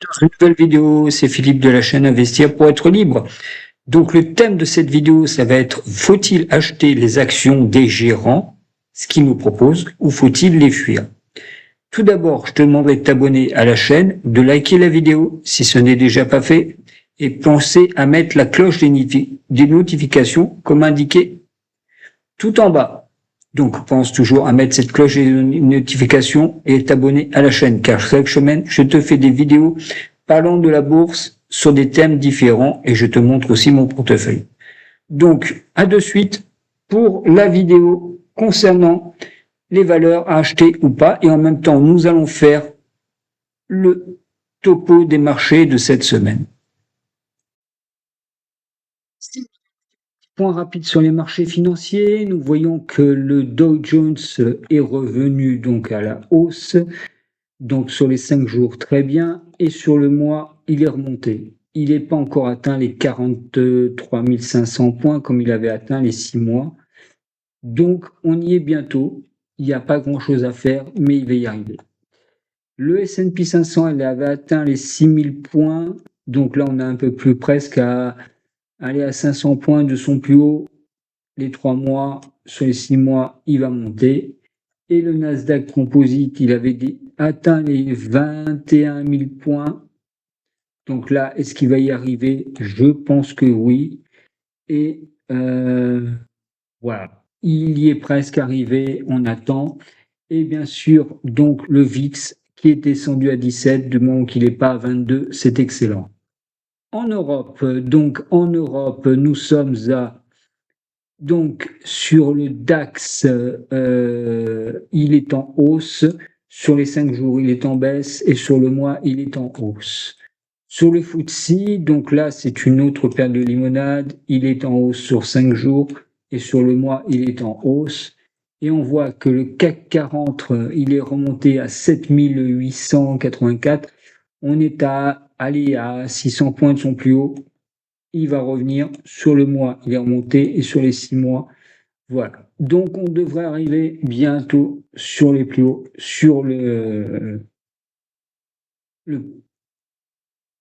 Dans une nouvelle vidéo, c'est Philippe de la chaîne Investir pour être libre. Donc le thème de cette vidéo, ça va être: faut-il acheter les actions des gérants, ce qu'ils nous proposent, ou faut-il les fuir? Tout d'abord, je te demanderai de t'abonner à la chaîne, de liker la vidéo si ce n'est déjà pas fait, et penser à mettre la cloche des notifications comme indiqué tout en bas. Donc pense toujours à mettre cette cloche des notifications et t'abonner à la chaîne, car chaque semaine, je te fais des vidéos parlant de la bourse sur des thèmes différents et je te montre aussi mon portefeuille. Donc, à de suite pour la vidéo concernant les valeurs à acheter ou pas. Et en même temps, nous allons faire le topo des marchés de cette semaine. Point rapide sur les marchés financiers. Nous voyons que le Dow Jones est revenu donc à la hausse. Donc sur les 5 jours, très bien. Et sur le mois, il est remonté. Il n'est pas encore atteint les 43 500 points comme il avait atteint les 6 mois. Donc on y est bientôt. Il n'y a pas grand-chose à faire, mais il va y arriver. Le S&P 500, il avait atteint les 6000 points. Donc là, on est un peu plus presque à aller à 500 points de son plus haut. Les 3 mois, sur les 6 mois, il va monter. Et le Nasdaq Composite, il avait atteint les 21 000 points. Donc là, est-ce qu'il va y arriver? Je pense que oui. Et voilà, il y est presque arrivé, on attend. Et bien sûr, donc le VIX qui est descendu à 17, du moment qu'il n'est pas à 22, c'est excellent. En Europe, nous sommes à donc sur le DAX, il est en hausse. Sur les 5 jours, il est en baisse et sur le mois, il est en hausse. Sur le FTSE, donc là, c'est une autre paire de limonade. Il est en hausse sur 5 jours et sur le mois, il est en hausse. Et on voit que le CAC 40, il est remonté à 7884. On est à aller à 600 points de son plus haut. Il va revenir sur le mois, il est remonté, et sur les 6 mois, voilà. Donc on devrait arriver bientôt sur les plus hauts, sur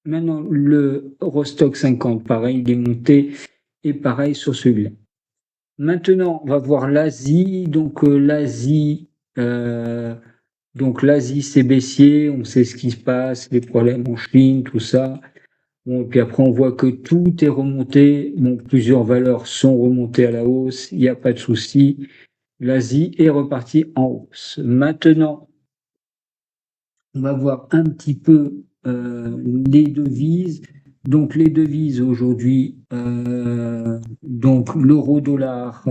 maintenant le Eurostock 50, pareil, il est monté, et pareil sur celui-là. Maintenant, on va voir l'Asie. Donc l'Asie, c'est baissier, on sait ce qui se passe, les problèmes en Chine, tout ça. Bon, et puis après, on voit que tout est remonté. Bon, plusieurs valeurs sont remontées à la hausse, il n'y a pas de souci. L'Asie est repartie en hausse. Maintenant, on va voir un petit peu les devises. Donc les devises aujourd'hui, donc l'euro-dollar,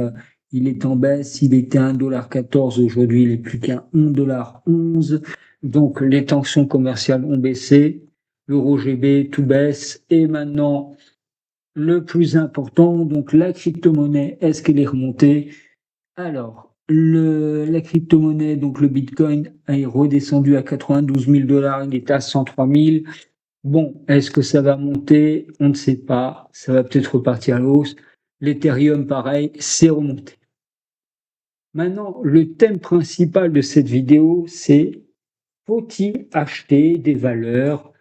il est en baisse, il était à 1,14 $, aujourd'hui il est plus qu'à 1,11 $. Donc les tensions commerciales ont baissé, l'euro-GB tout baisse, et maintenant le plus important, donc la crypto-monnaie, est-ce qu'elle est remontée? Alors, la crypto-monnaie, donc le Bitcoin, est redescendu à 92 000 $, il est à 103 000. Bon, est-ce que ça va monter? On ne sait pas, ça va peut-être repartir à la hausse. L'Ethereum, pareil, c'est remonté. Maintenant, le thème principal de cette vidéo, c'est: faut-il acheter des valeurs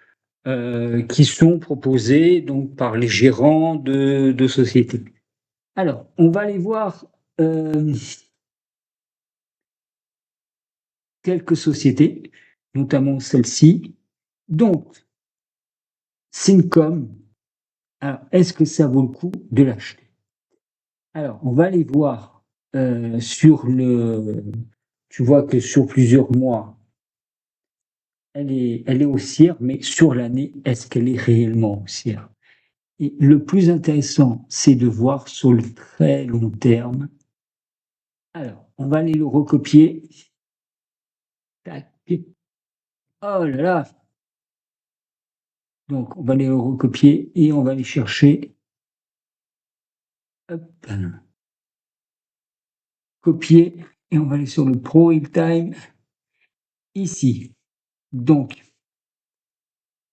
qui sont proposées donc par les gérants de sociétés? Alors, on va aller voir quelques sociétés, notamment celle-ci. Donc, Syncom, alors, est-ce que ça vaut le coup de l'acheter? Alors, on va aller voir tu vois que sur plusieurs mois, elle est haussière, mais sur l'année, est-ce qu'elle est réellement haussière? Et le plus intéressant, c'est de voir sur le très long terme. Alors, on va aller le recopier. Tac. Oh là là! Donc, on va aller le recopier et on va aller chercher. Hop. Copier et on va aller sur le Pro Time ici. Donc,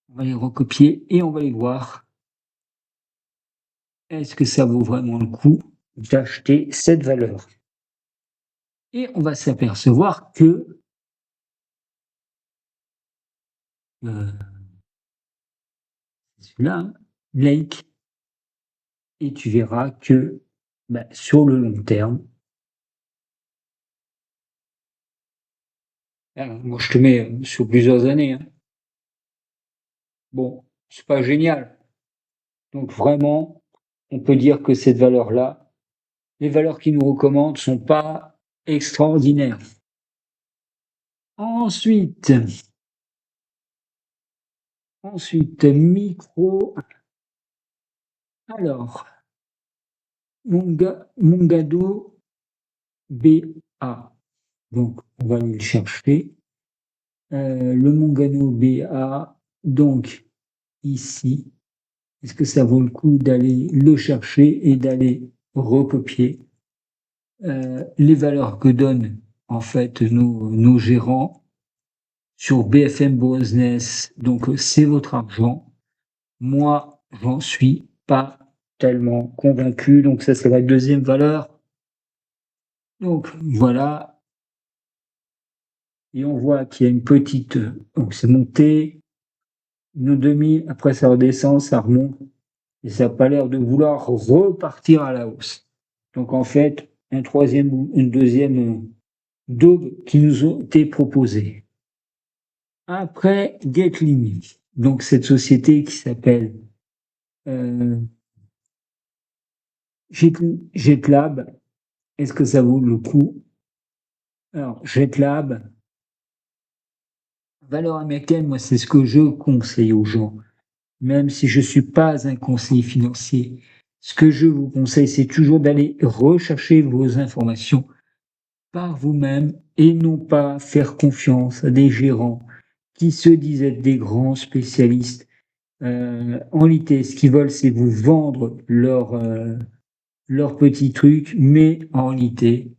on va les recopier et on va les voir. Est-ce que ça vaut vraiment le coup d'acheter cette valeur? Et on va s'apercevoir que celui-là, hein, Lake, et tu verras que sur le long terme, moi je te mets sur plusieurs années, hein. Bon, c'est pas génial. Donc vraiment, on peut dire que cette valeur-là, les valeurs qu'ils nous recommandent sont pas extraordinaires. Ensuite, micro. Alors, Mongado BA. Donc, on va aller le chercher. Le Mongado BA, donc ici, est-ce que ça vaut le coup d'aller le chercher et d'aller recopier les valeurs que donnent en fait nos gérants sur BFM Business? Donc, c'est votre argent. Moi, j'en suis pas tellement convaincu. Donc, ça, c'est la deuxième valeur. Donc, voilà. Et on voit qu'il y a une petite, donc c'est monté, une 2000, après ça redescend, ça remonte, et ça n'a pas l'air de vouloir repartir à la hausse. Donc, en fait, une deuxième daube qui nous ont été proposée. Après, GetLimit, donc cette société qui s'appelle JetLab, est-ce que ça vaut le coup? Alors, JetLab, valeur américaine, moi, c'est ce que je conseille aux gens, même si je ne suis pas un conseiller financier. Ce que je vous conseille, c'est toujours d'aller rechercher vos informations par vous-même et non pas faire confiance à des gérants qui se disent être des grands spécialistes. En réalité, ce qu'ils veulent, c'est vous vendre leur petit truc, mais en réalité,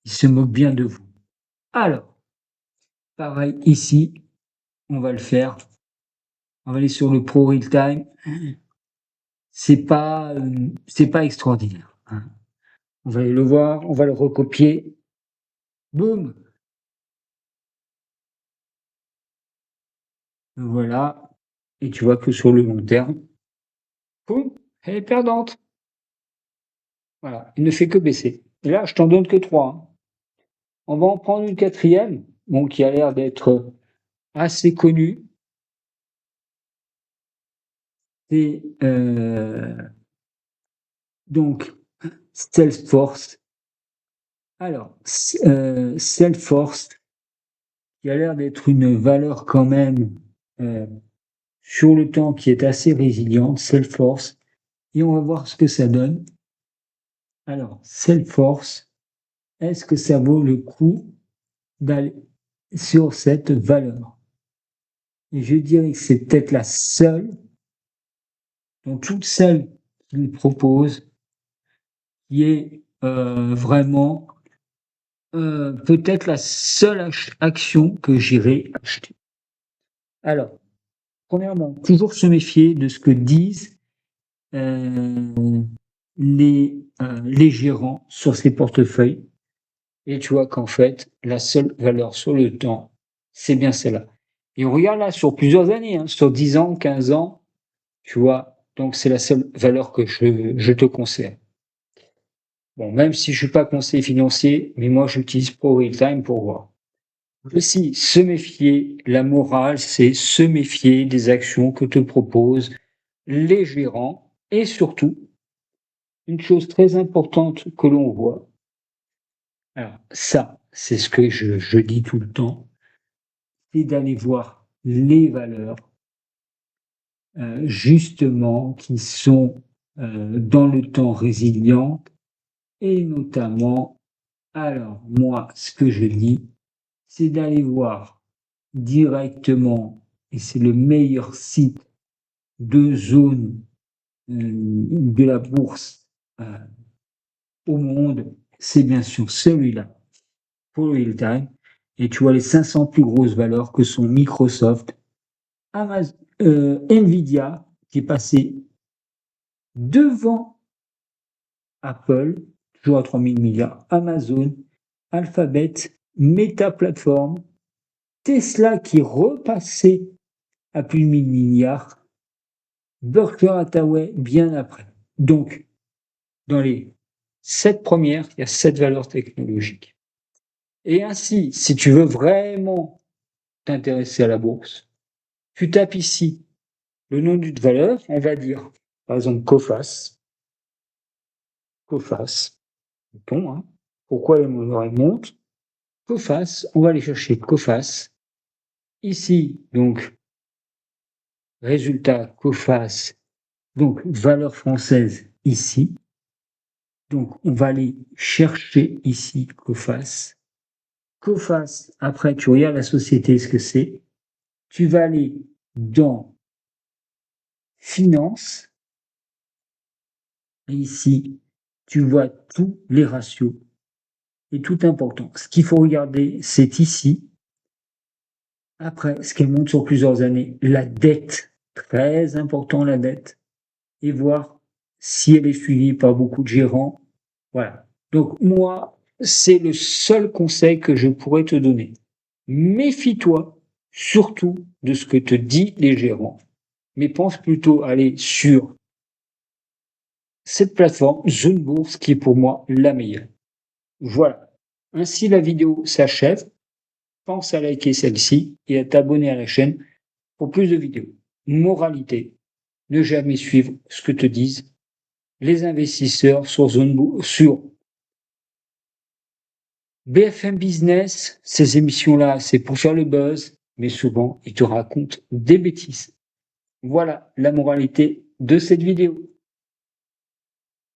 ils se moquent bien de vous. Alors, pareil ici, on va le faire. On va aller sur le Pro Real Time. C'est pas extraordinaire, hein. On va aller le voir, on va le recopier. Boum. Voilà. Et tu vois que sur le long terme, boum, elle est perdante. Voilà, il ne fait que baisser. Et là, je t'en donne que 3, hein. On va en prendre une quatrième, bon, qui a l'air d'être assez connue. C'est donc Salesforce. Alors, Salesforce, qui a l'air d'être une valeur quand même sur le temps qui est assez résiliente, Salesforce, et on va voir ce que ça donne. Alors, Salesforce, est-ce que ça vaut le coup d'aller sur cette valeur? Et je dirais que c'est peut-être la seule, dans toutes celles qu'il propose, qui est vraiment peut-être la seule action que j'irai acheter. Alors, premièrement, toujours se méfier de ce que disent les gérants sur ces portefeuilles. Et tu vois qu'en fait, la seule valeur sur le temps, c'est bien celle-là. Et on regarde là sur plusieurs années, hein, sur 10 ans, 15 ans, tu vois. Donc, c'est la seule valeur que je te conseille. Bon, même si je suis pas conseiller financier, mais moi, j'utilise Pro Real Time pour voir. Aussi, se méfier, la morale, c'est se méfier des actions que te proposent les gérants et surtout, une chose très importante que l'on voit, alors ça, c'est ce que je dis tout le temps, c'est d'aller voir les valeurs justement qui sont dans le temps résilientes et notamment, alors moi, ce que je dis, c'est d'aller voir directement, et c'est le meilleur site de zone de la bourse au monde, c'est bien sûr celui-là, pour Real Time. Et tu vois les 500 plus grosses valeurs que sont Microsoft, Amazon, Nvidia, qui est passé devant Apple, toujours à 3000 milliards, Amazon, Alphabet, Meta Platform, Tesla qui est repassé à plus de 1000 milliards, Berkshire Hathaway bien après. Donc, dans les 7 premières, il y a 7 valeurs technologiques. Et ainsi, si tu veux vraiment t'intéresser à la bourse, tu tapes ici le nom d'une valeur, on va dire, par exemple, Coface. Coface, mettons, hein. Pourquoi les valeurs montent? Coface, on va aller chercher Coface. Ici, donc, résultat Coface, donc valeur française ici. Donc, on va aller chercher ici Coface. Coface, après, tu regardes la société, ce que c'est. Tu vas aller dans Finance. Et ici, tu vois tous les ratios. Et tout important. Ce qu'il faut regarder, c'est ici. Après, ce qu'elle montre sur plusieurs années, la dette. Très important, la dette. Et voir si elle est suivie par beaucoup de gérants. Voilà. Donc, moi, c'est le seul conseil que je pourrais te donner. Méfie-toi surtout de ce que te disent les gérants, mais pense plutôt à aller sur cette plateforme Zone Bourse qui est pour moi la meilleure. Voilà. Ainsi la vidéo s'achève. Pense à liker celle-ci et à t'abonner à la chaîne pour plus de vidéos. Moralité, ne jamais suivre ce que te disent les investisseurs sur sur BFM Business. Ces émissions-là, c'est pour faire le buzz, mais souvent, ils te racontent des bêtises. Voilà la moralité de cette vidéo.